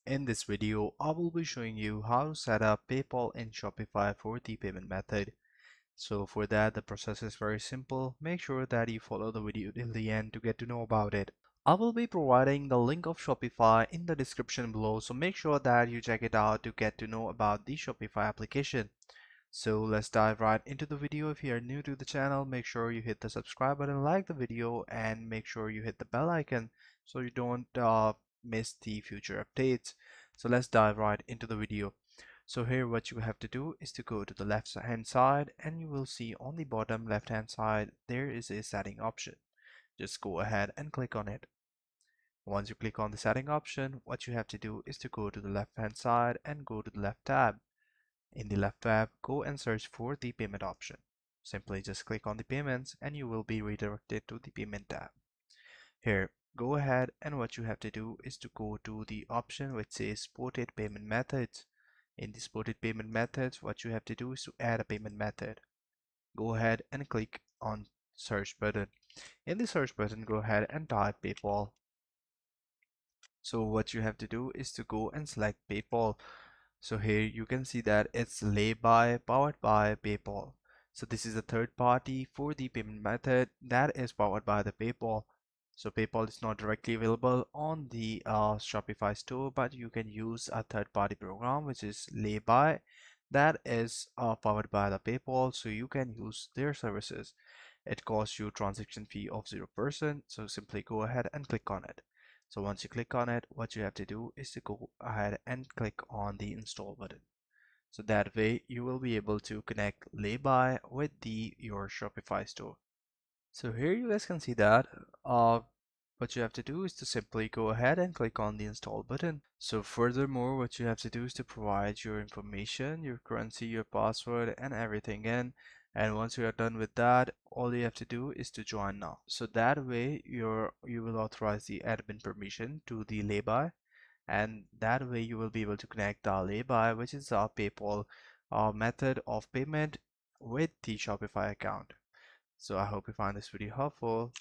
In this video, I will be showing you how to set up PayPal in Shopify for the payment method. So for that, the process is very simple. Make sure that you follow the video till the end to get to know about it. I will be providing the link of Shopify in the description below, so make sure that you check it out to get to know about the Shopify application. So let's dive right into the video. If you are new to the channel, make sure you hit the subscribe button, like the video, and make sure you hit the bell icon so you don't miss the future updates. So let's dive right into the video. So here what you have to do is to go to the left hand side, and you will see on the bottom left hand side there is a setting option. Just go ahead and click on it. Once you click on the setting option, what you have to do is to go to the left hand side and go to the left tab. In the left tab, go and search for the payment option. Simply just click on the payments and you will be redirected to the payment tab. Here, go ahead, and what you have to do is to go to the option which says supported payment methods. In the supported payment methods, what you have to do is to add a payment method. Go ahead and click on search button. In the search button, go ahead and type PayPal. So what you have to do is to go and select PayPal. So here you can see that it's Laybuy powered by PayPal. So this is a third party for the payment method that is powered by the PayPal. So PayPal is not directly available on the Shopify store, but you can use a third party program which is Laybuy that is powered by the PayPal, so you can use their services. It costs you transaction fee of 0%, so simply go ahead and click on it. So once you click on it, what you have to do is to go ahead and click on the install button. So that way you will be able to connect Laybuy with your Shopify store. So here you guys can see that what you have to do is to simply go ahead and click on the install button. So furthermore, what you have to do is to provide your information, your currency, your password, and everything in. And once you are done with that, all you have to do is to join now. So that way you will authorize the admin permission to the Laybuy, and that way you will be able to connect the Laybuy, which is our PayPal method of payment, with the Shopify account. So I hope you find this video helpful.